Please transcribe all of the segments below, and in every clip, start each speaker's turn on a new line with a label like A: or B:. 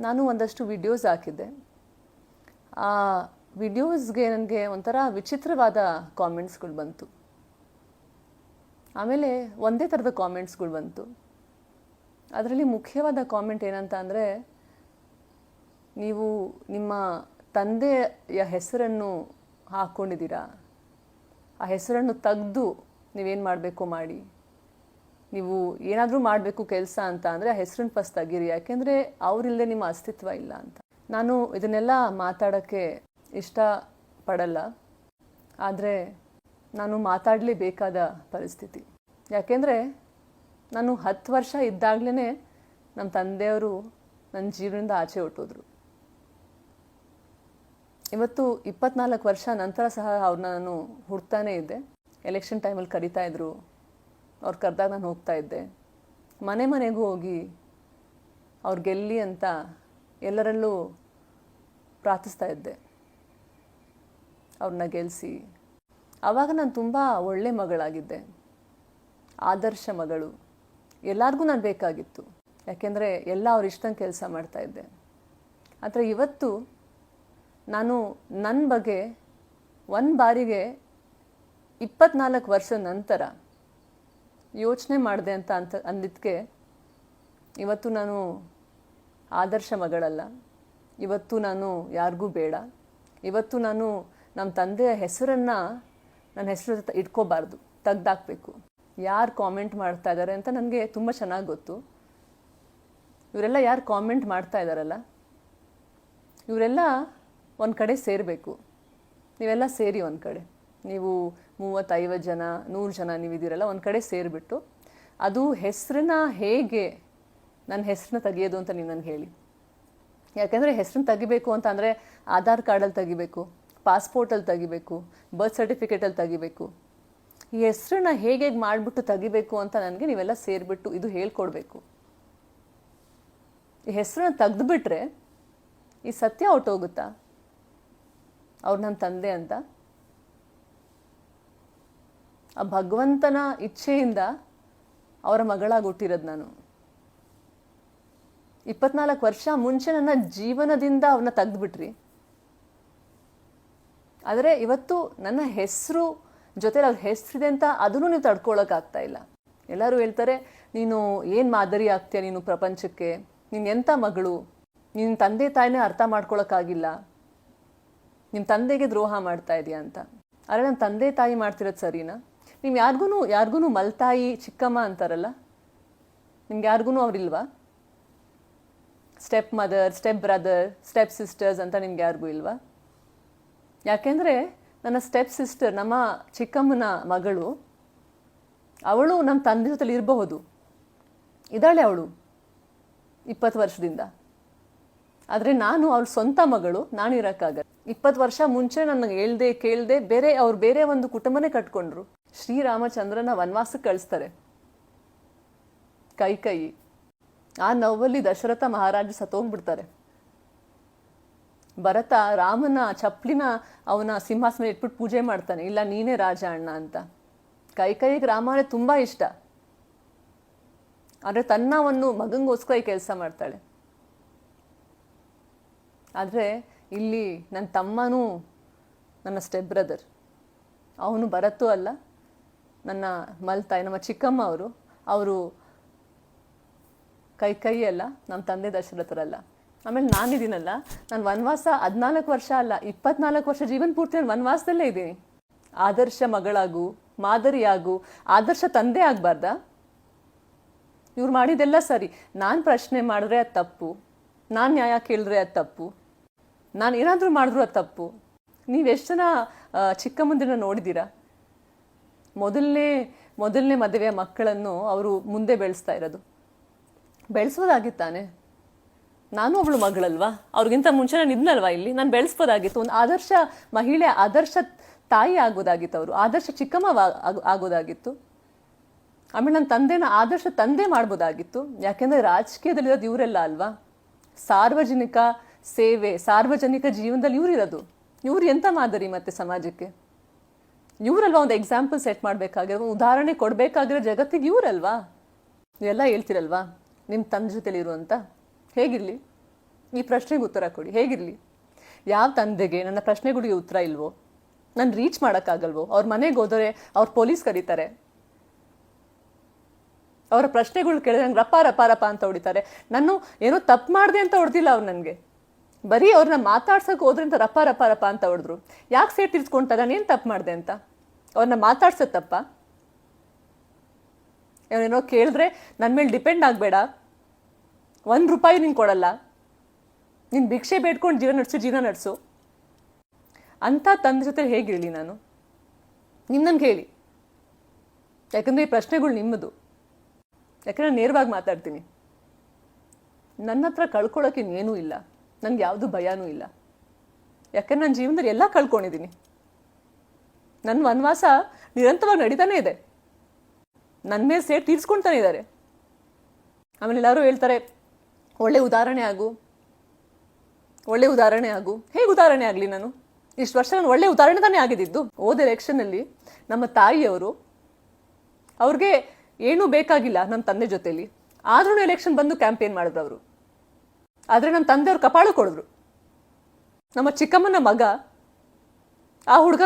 A: ನಾನು ಒಂದಷ್ಟು ವಿಡಿಯೋಸ್ ಹಾಕಿದ್ದೆ. ಆ ವಿಡಿಯೋಸ್ಗೆ ನನಗೆ ಒಂಥರ ವಿಚಿತ್ರವಾದ ಕಾಮೆಂಟ್ಸ್ಗಳು ಬಂತು. ಆಮೇಲೆ ಒಂದೇ ಥರದ ಕಾಮೆಂಟ್ಸ್ಗಳು ಬಂತು. ಅದರಲ್ಲಿ ಮುಖ್ಯವಾದ ಕಾಮೆಂಟ್ ಏನಂತ ಅಂದರೆ, ನೀವು ನಿಮ್ಮ ತಂದೆಯ ಹೆಸರನ್ನು ಹಾಕ್ಕೊಂಡಿದ್ದೀರಾ, ಆ ಹೆಸರನ್ನು ತೆಗೆದು ನೀವೇನು ಮಾಡಬೇಕು ಮಾಡಿ, ನೀವು ಏನಾದರೂ ಮಾಡಬೇಕು ಕೆಲಸ ಅಂತ ಅಂದರೆ ಆ ಹೆಸರನ್ನು ಫಸ್ಟ್ ತೆಗೀರಿ, ಯಾಕೆಂದರೆ ಅವರಿಲ್ಲದೆ ನಿಮ್ಮ ಅಸ್ತಿತ್ವ ಇಲ್ಲ ಅಂತ. ನಾನು ಇದನ್ನೆಲ್ಲ ಮಾತಾಡೋಕ್ಕೆ ಇಷ್ಟಪಡಲ್ಲ, ಆದರೆ ನಾನು ಮಾತಾಡಲೇಬೇಕಾದ ಪರಿಸ್ಥಿತಿ. ಯಾಕೆಂದರೆ ನಾನು 10 ವರ್ಷ ಇದ್ದಾಗಲೇ ನಮ್ಮ ತಂದೆಯವರು ನನ್ನ ಜೀವನದಿಂದ ಆಚೆ ಹೊರಟೋದ್ರು. ಇವತ್ತು 24 ವರ್ಷ ನಂತರ ಸಹ ಅವ್ರನ್ನ ನಾನು ಹುಡ್ತಾನೇ ಇದ್ದೆ. ಎಲೆಕ್ಷನ್ ಟೈಮಲ್ಲಿ ಕರಿತಾ ಇದ್ರು, ಅವ್ರು ಕರೆದಾಗ ನಾನು ಹೋಗ್ತಾ ಇದ್ದೆ. ಮನೆ ಮನೆಗೂ ಹೋಗಿ ಅವ್ರು ಗೆಲ್ಲಿ ಅಂತ ಎಲ್ಲರಲ್ಲೂ ಪ್ರಾರ್ಥಿಸ್ತಾ ಇದ್ದೆ, ಅವ್ರನ್ನ ಗೆಲ್ಲಿಸಿ. ಆವಾಗ ನಾನು ತುಂಬ ಒಳ್ಳೆ ಮಗಳಾಗಿದ್ದೆ, ಆದರ್ಶ ಮಗಳು. ಎಲ್ಲರಿಗೂ ನಾನು ಬೇಕಾಗಿತ್ತು, ಯಾಕೆಂದರೆ ಎಲ್ಲ ಅವ್ರ ಇಷ್ಟಂಗೆ ಕೆಲಸ ಮಾಡ್ತಾಯಿದ್ದೆ. ಆದರೆ ಇವತ್ತು ನಾನು ನನ್ನ ಬಗ್ಗೆ ಒಂದು ಬಾರಿಗೆ 24 ವರ್ಷ ನಂತರ ಯೋಚನೆ ಮಾಡಿದೆ ಅಂತ ಅಂದಿದ್ದಕ್ಕೆ ಇವತ್ತು ನಾನು ಆದರ್ಶ ಮಗಳಲ್ಲ. ಇವತ್ತು ನಾನು ಯಾರಿಗೂ ಬೇಡ. ಇವತ್ತು ನಾನು ನಮ್ಮ ತಂದೆಯ ಹೆಸರನ್ನು ನನ್ನ ಹೆಸರು ಇಟ್ಕೋಬಾರ್ದು, ತೆಗ್ದಾಕಬೇಕು. ಯಾರು ಕಾಮೆಂಟ್ ಮಾಡ್ತಾ ಇದ್ದಾರೆ ಅಂತ ನನಗೆ ತುಂಬ ಚೆನ್ನಾಗಿ ಗೊತ್ತು. ಇವರೆಲ್ಲ ಯಾರು ಕಾಮೆಂಟ್ ಮಾಡ್ತಾ ಇದ್ದಾರಲ್ಲ, ಇವರೆಲ್ಲ ಒಂದು ಕಡೆ ಸೇರಬೇಕು. ನೀವೆಲ್ಲ ಸೇರಿ ಒಂದು ಕಡೆ, ನೀವು 30-50 ಜನ 100 ಜನ ನೀವಿದ್ದೀರಲ್ಲ, ಒಂದು ಕಡೆ ಸೇರಿಬಿಟ್ಟು ಅದು ಹೆಸರನ್ನ ಹೇಗೆ ನನ್ನ ಹೆಸರನ್ನ ತೆಗಿಯೋದು ಅಂತ ನೀವು ನನಗೆ ಹೇಳಿ. ಯಾಕೆಂದರೆ ಹೆಸರನ್ನ ತೆಗಿಬೇಕು ಅಂತ ಅಂದರೆ ಆಧಾರ್ ಕಾರ್ಡಲ್ಲಿ ತೆಗಿಬೇಕು, ಪಾಸ್ಪೋರ್ಟಲ್ಲಿ ತೆಗಿಬೇಕು, ಬರ್ತ್ ಸರ್ಟಿಫಿಕೇಟಲ್ಲಿ ತೆಗಿಬೇಕು. ಈ ಹೆಸರನ್ನ ಹೇಗೆ ಮಾಡಿಬಿಟ್ಟು ತೆಗಿಬೇಕು ಅಂತ ನನಗೆ ನೀವೆಲ್ಲ ಸೇರಿಬಿಟ್ಟು ಇದು ಹೇಳ್ಕೊಡ್ಬೇಕು. ಈ ಹೆಸರನ್ನ ತೆಗೆದುಬಿಟ್ರೆ ಈ ಸತ್ಯ ಹೊಟ್ಟೋಗುತ್ತಾ ಅವ್ರು ನನ್ನ ತಂದೆ ಅಂತ? ಆ ಭಗವಂತನ ಇಚ್ಛೆಯಿಂದ ಅವರ ಮಗಳಾಗಿ ಹುಟ್ಟಿರೋದು ನಾನು. 24 ವರ್ಷ ಮುಂಚೆ ನನ್ನ ಜೀವನದಿಂದ ಅವ್ರನ್ನ ತೆಗೆದುಬಿಟ್ರಿ. ಆದರೆ ಇವತ್ತು ನನ್ನ ಹೆಸರು ಜೊತೆ ಅವ್ರ ಹೆಸರಿದೆ ಅಂತ ಅದನ್ನು ನೀವು ತಡ್ಕೊಳಕ್ಕಾಗ್ತಾ ಇಲ್ಲ. ಎಲ್ಲರೂ ಹೇಳ್ತಾರೆ, ನೀನು ಏನು ಮಾದರಿ ಆಗ್ತೀಯ ನೀನು ಪ್ರಪಂಚಕ್ಕೆ, ನೀನು ಎಂಥ ಮಗಳು, ನಿನ್ನ ತಂದೆ ತಾಯಿನೇ ಅರ್ಥ ಮಾಡ್ಕೊಳಕ್ಕಾಗಿಲ್ಲ, ನಿಮ್ಮ ತಂದೆಗೆ ದ್ರೋಹ ಮಾಡ್ತಾ ಇದೆಯಾ ಅಂತ. ಆದರೆ ನಮ್ಮ ತಂದೆ ತಾಯಿ ಮಾಡ್ತಿರೋದು ಸರಿನಾ? ನೀವು ಯಾರಿಗೂ ಮಲ್ತಾಯಿ ಚಿಕ್ಕಮ್ಮ ಅಂತಾರಲ್ಲ, ನಿಮ್ಗೆ ಯಾರಿಗೂ ಅವ್ರಿಲ್ವಾ? Step mother, step brother, step sisters ಅಂತ ನಿಮ್ಗೆ ಯಾರಿಗೂ ಇಲ್ವಾ? ಯಾಕೆಂದರೆ ನನ್ನ ಸ್ಟೆಪ್ ಸಿಸ್ಟರ್, ನಮ್ಮ ಚಿಕ್ಕಮ್ಮನ ಮಗಳು, ಅವಳು ನಮ್ಮ ತಂದೆ ಜೊತೆಲಿ ಇರಬಹುದು, ಇದ್ದಾಳೆ ಅವಳು 20 ವರ್ಷದಿಂದ. ಆದರೆ ನಾನು ಅವಳ ಸ್ವಂತ ಮಗಳು, ನಾನು ಇರೋಕ್ಕಾಗಲ್ಲ. 20 ವರ್ಷ ಮುಂಚೆ ನನಗೆ ಹೇಳ್ದೆ ಕೇಳದೆ ಬೇರೆ ಒಂದು ಕುಟುಂಬನೇ ಕಟ್ಕೊಂಡ್ರು. ಶ್ರೀರಾಮಚಂದ್ರನ ವನವಾಸಕ್ಕೆ ಕಳಿಸ್ತಾರೆ ಕೈಕೇಯಿ. ಆ ನೋವಲ್ಲಿ ದಶರಥ ಮಹಾರಾಜ ಸತ್ತೋಗ್ಬಿಡ್ತಾರೆ. ಭರತ ರಾಮನ ಚಪ್ಪಲಿನ ಅವನ ಸಿಂಹಾಸನ ಇಟ್ಬಿಟ್ಟು ಪೂಜೆ ಮಾಡ್ತಾನೆ, ಇಲ್ಲ ನೀನೇ ರಾಜ ಅಣ್ಣ ಅಂತ. ಕೈಕೇಯಿಗೆ ರಾಮನೇ ತುಂಬ ಇಷ್ಟ, ಆದರೆ ತನ್ನ ಒಂದು ಮಗಂಗೋಸ್ಕರ ಈ ಕೆಲಸ ಮಾಡ್ತಾಳೆ. ಆದರೆ ಇಲ್ಲಿ ನನ್ನ ತಮ್ಮನೂ ನನ್ನ ಸ್ಟೆಪ್ ಬ್ರದರ್, ಅವನು ಭರತೂ ಅಲ್ಲ, ನನ್ನ ಮಲ್ತಾಯಿ ನಮ್ಮ ಚಿಕ್ಕಮ್ಮ ಅವರು ಕೈಕೇಯಿ ಅಲ್ಲ, ನಮ್ಮ ತಂದೆ ದಶರಥರಲ್ಲ. ಆಮೇಲೆ ನಾನಿದ್ದೀನಲ್ಲ, ನಾನು ವನವಾಸ 14 ವರ್ಷ ಅಲ್ಲ 24 ವರ್ಷ ಜೀವನ ಪೂರ್ತಿ ನಾನು ವನವಾಸದಲ್ಲೇ ಇದ್ದೀನಿ. ಆದರ್ಶ ಮಗಳಾಗು, ಮಾದರಿಯಾಗು, ಆದರ್ಶ ತಂದೆ ಆಗಬಾರ್ದಾ? ಇವ್ರು ಮಾಡಿದೆಲ್ಲ ಸರಿ, ನಾನು ಪ್ರಶ್ನೆ ಮಾಡಿದ್ರೆ ಅದು ತಪ್ಪು, ನಾನು ನ್ಯಾಯ ಕೇಳಿದ್ರೆ ಅದು ತಪ್ಪು, ನಾನು ಏನಾದರೂ ಮಾಡಿದ್ರು ಅದು ತಪ್ಪು. ನೀವೆಷ್ಟು ಜನ ಚಿಕ್ಕ ಮುಂದಿನ ನೋಡಿದ್ದೀರಾ? ಮೊದಲನೇ ಮದುವೆಯ ಮಕ್ಕಳನ್ನು ಅವರು ಮುಂದೆ ಬೆಳೆಸ್ತಾ ಇರೋದು. ಬೆಳೆಸೋದಾಗಿತ್ತಾನೆ? ನಾನು ಒಬ್ಳು ಮಗಳಲ್ವಾ, ಅವ್ರಿಗಿಂತ ಮುಂಚೆ ನಾನು ಇದ್ನಲ್ವಾ ಇಲ್ಲಿ, ನಾನು ಬೆಳೆಸ್ಬೋದಾಗಿತ್ತು. ಒಂದು ಆದರ್ಶ ಮಹಿಳೆ, ಆದರ್ಶ ತಾಯಿ ಆಗೋದಾಗಿತ್ತು, ಅವರು ಆದರ್ಶ ಚಿಕ್ಕಮ್ಮ ಆಗೋದಾಗಿತ್ತು. ಆಮೇಲೆ ನನ್ನ ತಂದೆನ ಆದರ್ಶ ತಂದೆ ಮಾಡ್ಬೋದಾಗಿತ್ತು. ಯಾಕೆಂದರೆ ರಾಜಕೀಯದಲ್ಲಿರೋದು ಇವರೆಲ್ಲ ಅಲ್ವಾ, ಸಾರ್ವಜನಿಕ ಸೇವೆ, ಸಾರ್ವಜನಿಕ ಜೀವನದಲ್ಲಿ ಇವರಿರೋದು. ಇವ್ರು ಎಂಥ ಮಾದರಿ ಮತ್ತೆ ಸಮಾಜಕ್ಕೆ? ಇವರಲ್ವಾ ಒಂದು ಎಕ್ಸಾಂಪಲ್ ಸೆಟ್ ಮಾಡಬೇಕಾಗಿರೋ, ಉದಾಹರಣೆ ಕೊಡಬೇಕಾಗಿರೋ ಜಗತ್ತಿಗೆ ಇವರಲ್ವಾ? ನೀವೆಲ್ಲ ಹೇಳ್ತಿರಲ್ವಾ ನಿಮ್ಮ ತಂದೆ ಜೊತೆಲಿರು ಅಂತ. ಹೇಗಿರಲಿ, ಈ ಪ್ರಶ್ನೆಗೆ ಉತ್ತರ ಕೊಡಿ. ಹೇಗಿರಲಿ, ಯಾವ ತಂದೆಗೆ ನನ್ನ ಪ್ರಶ್ನೆಗಳಿಗೆ ಉತ್ತರ ಇಲ್ವೋ, ನಾನು ರೀಚ್ ಮಾಡೋಕ್ಕಾಗಲ್ವೋ, ಅವ್ರ ಮನೆಗೆ ಹೋದರೆ ಅವ್ರು ಪೊಲೀಸ್ ಕರೀತಾರೆ, ಅವರ ಪ್ರಶ್ನೆಗಳು ಕೇಳಿದ್ರೆ ನಂಗೆ ರಪ್ಪ ರಪ್ಪ ರಪ್ಪ ಅಂತ ಹೊಡಿತಾರೆ. ನಾನು ಏನೋ ತಪ್ಪು ಮಾಡಿದೆ ಅಂತ ಹೊಡೆದಿಲ್ಲ ಅವ್ರು ನನಗೆ, ಬರೀ ಅವ್ರನ್ನ ಮಾತಾಡ್ಸೋಕೆ ಹೋದ್ರೆ ಅಂತ ರಪ್ಪ ರಪ್ಪ ರಪ್ಪ ಅಂತ ಹೊಡೆದ್ರು. ಯಾಕೆ ಸೇಟ್ ತೀರ್ಸ್ಕೊಂತ ನಾನೇನು ತಪ್ಪು ಮಾಡಿದೆ ಅಂತ? ಅವ್ರನ್ನ ಮಾತಾಡ್ಸೋದು ತಪ್ಪ? ಏನೋ ಕೇಳಿದ್ರೆ ನನ್ನ ಮೇಲೆ ಡಿಪೆಂಡ್ ಆಗಬೇಡ, ₹1 ನಿಂಗೆ ಕೊಡಲ್ಲ, ನೀನು ಭಿಕ್ಷೆ ಬೇಡ್ಕೊಂಡು ಜೀವನ ನಡೆಸು ಅಂತ ತಂದೆ ಜೊತೆ ಹೇಗಿರಲಿ ನಾನು? ನಿಮ್ಮ ನನಗೆ ಹೇಳಿ, ಯಾಕಂದರೆ ಈ ಪ್ರಶ್ನೆಗಳು ನಿಮ್ಮದು. ಯಾಕಂದರೆ ನಾನು ನೇರವಾಗಿ ಮಾತಾಡ್ತೀನಿ. ನನ್ನ ಹತ್ರ ಕಳ್ಕೊಳ್ಳೋಕೆ ಇನ್ನೇನೂ ಇಲ್ಲ, ನನಗೆ ಯಾವುದು ಭಯನೂ ಇಲ್ಲ. ಯಾಕಂದ್ರೆ ನನ್ನ ಜೀವನದಲ್ಲಿ ಎಲ್ಲ ಕಳ್ಕೊಂಡಿದ್ದೀನಿ. ನನ್ನ ವನವಾಸ ನಿರಂತರವಾಗಿ ನಡೀತಾನೆ ಇದೆ, ನನ್ನ ಮೇಲೆ ಸೇಟ್ ತೀರ್ಸ್ಕೊಳ್ತಾನೆ ಇದ್ದಾರೆ. ಆಮೇಲೆ ಎಲ್ಲರೂ ಹೇಳ್ತಾರೆ ಒಳ್ಳೆ ಉದಾಹರಣೆ ಆಗು, ಒಳ್ಳೆ ಉದಾಹರಣೆ ಆಗು. ಹೇಗೆ ಉದಾಹರಣೆ ಆಗಲಿ ನಾನು? ಇಷ್ಟು ವರ್ಷ ನಾನು ಒಳ್ಳೆ ಉದಾಹರಣೆ ತಾನೇ ಆಗಿದ್ದು. ಹೋದ ಎಲೆಕ್ಷನ್ನಲ್ಲಿ ನಮ್ಮ ತಾಯಿಯವರು, ಅವ್ರಿಗೆ ಏನೂ ಬೇಕಾಗಿಲ್ಲ ನಮ್ಮ ತಂದೆ ಜೊತೆಲಿ, ಆದ್ರೂ ಎಲೆಕ್ಷನ್ ಬಂದು ಕ್ಯಾಂಪೇನ್ ಮಾಡಿದ್ರು ಅವರು. ಆದರೆ ನಮ್ಮ ತಂದೆಯವ್ರು ಕಪಾಳು ಕೊಡಿದ್ರು. ನಮ್ಮ ಚಿಕ್ಕಮ್ಮನ ಮಗ ಆ ಹುಡುಗ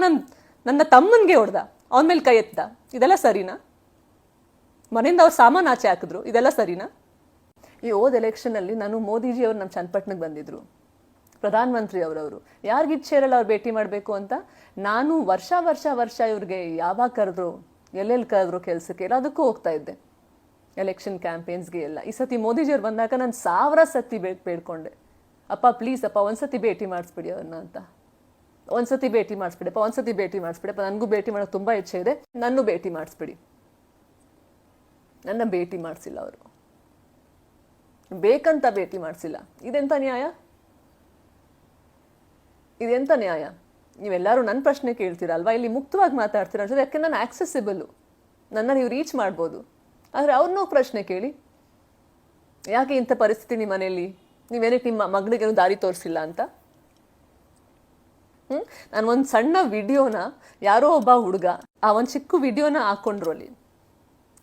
A: ನನ್ನ ತಮ್ಮನಿಗೆ ಹೊಡೆದ, ಅವನ ಮೇಲೆ ಕೈ ಎತ್ತ. ಇದೆಲ್ಲ ಸರಿನಾ? ಮನೆಯಿಂದ ಅವ್ರು ಸಾಮಾನು ಆಚೆ ಹಾಕಿದ್ರು, ಇದೆಲ್ಲ ಸರಿನಾ? ಈ ಹೋದ ಎಲೆಕ್ಷನಲ್ಲಿ ನಾನು ಮೋದಿಜಿಯವರು ನಮ್ಮ ಚನ್ನಪಟ್ಟಣಕ್ಕೆ ಬಂದಿದ್ರು, ಪ್ರಧಾನಮಂತ್ರಿ ಅವರವರು. ಯಾರಿಗೆ ಇಚ್ಛೆ ಇರಲ್ಲ ಅವ್ರು ಭೇಟಿ ಮಾಡಬೇಕು ಅಂತ. ನಾನು ವರ್ಷ ವರ್ಷ ವರ್ಷ ಇವ್ರಿಗೆ ಯಾವಾಗ ಕರೆದ್ರು, ಎಲ್ಲೆಲ್ಲಿ ಕರೆದ್ರು ಕೆಲಸಕ್ಕೆ, ಎಲ್ಲದಕ್ಕೂ ಹೋಗ್ತಾ ಇದ್ದೆ, ಎಲೆಕ್ಷನ್ ಕ್ಯಾಂಪೇನ್ಸ್ಗೆ ಎಲ್ಲ. ಈ ಸತಿ ಮೋದಿಜಿಯವ್ರು ಬಂದಾಗ ನಾನು 1000 ಸತಿ ಬೇಡ್ಕೊಂಡೆ, ಅಪ್ಪ ಪ್ಲೀಸ್ ಅಪ್ಪ ಒಂದ್ಸತಿ ಭೇಟಿ ಮಾಡಿಸ್ಬಿಡಿ ಅವ್ರನ್ನ ಅಂತ. ಒಂದ್ಸತಿ ಭೇಟಿ ಮಾಡಿಸ್ಬಿಡಪ್ಪ, ಒಂದ್ಸತಿ ಭೇಟಿ ಮಾಡಿಸ್ಬಿಡಪ್ಪ, ನನಗೂ ಭೇಟಿ ಮಾಡೋಕ್ಕೆ ತುಂಬ ಇಚ್ಛೆ ಇದೆ, ನನ್ನೂ ಭೇಟಿ ಮಾಡಿಸ್ಬಿಡಿ. ನನ್ನ ಭೇಟಿ ಮಾಡಿಸಿಲ್ಲ ಅವರು, ಬೇಕಂತ ಭೇಟಿ ಮಾಡಿಸಿಲ್ಲ. ಇದೆಂಥ ನ್ಯಾಯ? ಇದೆಂಥ ನ್ಯಾಯ? ನೀವೆಲ್ಲರೂ ನನ್ನ ಪ್ರಶ್ನೆ ಕೇಳ್ತೀರಲ್ವಾ, ಇಲ್ಲಿ ಮುಕ್ತವಾಗಿ ಮಾತಾಡ್ತೀರ ಅನ್ಸೋದು. ಯಾಕೆಂದ್ರೆ ನಾನು ಆಕ್ಸೆಸಿಬಲ್ಲು, ನನ್ನ ನೀವು ರೀಚ್ ಮಾಡ್ಬೋದು. ಆದರೆ ಅವ್ರನ್ನೂ ಪ್ರಶ್ನೆ ಕೇಳಿ, ಯಾಕೆ ಇಂಥ ಪರಿಸ್ಥಿತಿ ನಿಮ್ಮ ಮನೆಯಲ್ಲಿ, ನೀವೇನಕ್ಕೆ ನಿಮ್ಮ ಮಗಳಿಗೇನು ದಾರಿ ತೋರಿಸಿಲ್ಲ ಅಂತ. ನಾನು ಒಂದು ಸಣ್ಣ ವಿಡಿಯೋನ, ಯಾರೋ ಒಬ್ಬ ಹುಡುಗ ಆ ಒಂದು ಚಿಕ್ಕ ವಿಡಿಯೋನ ಹಾಕ್ಕೊಂಡ್ರು ಅಲ್ಲಿ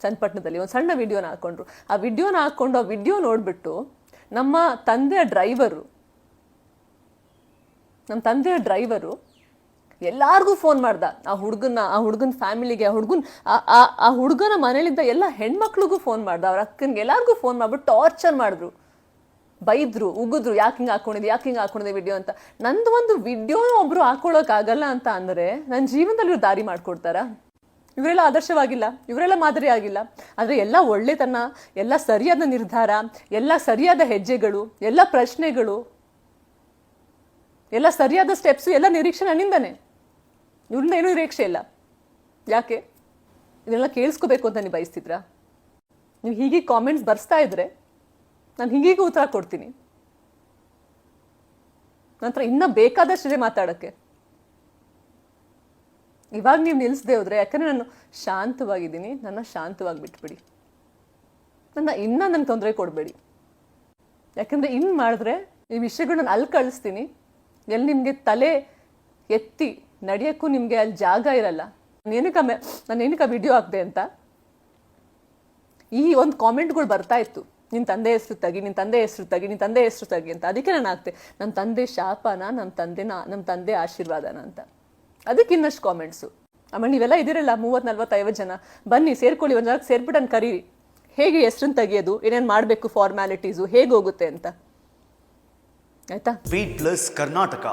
A: ಚನ್ನಪಟ್ಟಣದಲ್ಲಿ, ಒಂದು ಸಣ್ಣ ವಿಡಿಯೋನ ಹಾಕ್ಕೊಂಡ್ರು. ಆ ವಿಡಿಯೋನ ಹಾಕ್ಕೊಂಡು ಆ ವಿಡಿಯೋ ನೋಡಿಬಿಟ್ಟು ನಮ್ಮ ತಂದೆಯ ಡ್ರೈವರು ಎಲ್ಲಾರ್ಗೂ ಫೋನ್ ಮಾಡ್ದ. ಆ ಹುಡುಗನ ಫ್ಯಾಮಿಲಿಗೆ, ಆ ಹುಡುಗನ ಮನೇಲಿದ್ದ ಎಲ್ಲ ಹೆಣ್ಮಕ್ಳಿಗೂ ಫೋನ್ ಮಾಡ್ದ, ಅವ್ರ ಅಕ್ಕನಿಗೆ ಎಲ್ಲಾರ್ಗೂ ಫೋನ್ ಮಾಡ್ಬಿಟ್ಟು ಟಾರ್ಚರ್ ಮಾಡಿದ್ರು, ಬೈದ್ರು, ಉಗಿದ್ರು, ಯಾಕೆ ಹಿಂಗೆ ಹಾಕೊಂಡಿದೆ ವಿಡಿಯೋ ಅಂತ. ನಂದು ಒಂದು ವಿಡಿಯೋನ ಒಬ್ರು ಹಾಕೊಳ್ಳೋಕ್ಕಾಗಲ್ಲ ಅಂತ ಅಂದರೆ ನನ್ನ ಜೀವನದಲ್ಲಿ ಇವ್ರು ದಾರಿ ಮಾಡ್ಕೊಡ್ತಾರಾ? ಇವರೆಲ್ಲ ಆದರ್ಶವಾಗಿಲ್ಲ, ಇವರೆಲ್ಲ ಮಾದರಿ ಆಗಿಲ್ಲ. ಆದರೆ ಎಲ್ಲ ಒಳ್ಳೆತನ, ಎಲ್ಲ ಸರಿಯಾದ ನಿರ್ಧಾರ, ಎಲ್ಲ ಸರಿಯಾದ ಹೆಜ್ಜೆಗಳು, ಎಲ್ಲ ಪ್ರಶ್ನೆಗಳು, ಎಲ್ಲ ಸರಿಯಾದ ಸ್ಟೆಪ್ಸು, ಎಲ್ಲ ನಿರೀಕ್ಷೆ ನನ್ನಿಂದನೇ. ಇವ್ರಿಂದ ಏನೂ ನಿರೀಕ್ಷೆ ಇಲ್ಲ. ಯಾಕೆ? ಇದನ್ನೆಲ್ಲ ಕೇಳಿಸ್ಕೋಬೇಕು ಅಂತ ನೀವು ಬಯಸ್ತಿದ್ರಾ? ನೀವು ಹೀಗೆ ಕಾಮೆಂಟ್ಸ್ ಬರ್ಸ್ತಾ ಇದ್ರೆ ನಾನು ಹೀಗೀಗೂ ಉತ್ತರ ಕೊಡ್ತೀನಿ. ನಂತರ ಇನ್ನೂ ಬೇಕಾದಷ್ಟಿದೆ ಮಾತಾಡೋಕ್ಕೆ. ಇವಾಗ ನೀವು ನಿಲ್ಲಿಸದೆ ಹೋದ್ರೆ, ಯಾಕಂದರೆ ನಾನು ಶಾಂತವಾಗಿದ್ದೀನಿ, ನನ್ನ ಶಾಂತವಾಗಿ ಬಿಟ್ಬಿಡಿ. ನನಗೆ ತೊಂದರೆ ಕೊಡಬೇಡಿ. ಯಾಕಂದರೆ ಇನ್ನು ಮಾಡಿದ್ರೆ ಈ ವಿಷಯಗಳು ನಾನು ಅಲ್ಲಿ ಕಳಿಸ್ತೀನಿ, ಎಲ್ಲಿ ನಿಮಗೆ ತಲೆ ಎತ್ತಿ ನಡೆಯೋಕ್ಕೂ ನಿಮಗೆ ಅಲ್ಲಿ ಜಾಗ ಇರಲ್ಲ. ನಾನು ಏನಕ್ಕೆ ವಿಡಿಯೋ ಹಾಕಿದೆ ಅಂತ ಈ ಒಂದು ಕಾಮೆಂಟ್ಗಳು ಬರ್ತಾ ಇತ್ತು, ನಿನ್ನ ತಂದೆ ಹೆಸರು ತೆಗಿ, ನಿನ್ನ ತಂದೆ ಹೆಸರು ತೆಗಿ, ನಿನ್ನ ತಂದೆ ಹೆಸರು ತೆಗಿ ಅಂತ. ಅದಕ್ಕೆ ನಾನು ಹಾಕ್ತೆ, ನಮ್ಮ ತಂದೆ ಶಾಪನ, ನಮ್ಮ ತಂದೆ ಆಶೀರ್ವಾದನ ಅಂತ. ಅದಕ್ಕೆ ಇನ್ನಷ್ಟು ಕಾಮೆಂಟ್ಸು. ಆಮೇಲೆ ನೀವೆಲ್ಲ ಇದಿರಲ್ಲ 30, 40, 50 ಜನ, ಬನ್ನಿ ಸೇರ್ಕೊಳ್ಳಿ, ಒಂದು ಜಾಗಕ್ಕೆ ಸೇರ್ಬಿಟ್ಟು ನಾನು ಕರೀರಿ, ಹೇಗೆ ಹೆಸರನ್ನು ತೆಗಿಯೋದು, ಏನೇನು ಮಾಡಬೇಕು, ಫಾರ್ಮ್ಯಾಲಿಟೀಸು ಹೇಗೆ ಹೋಗುತ್ತೆ ಅಂತ. ಆಯ್ತಾ?
B: Beat plus Karnataka.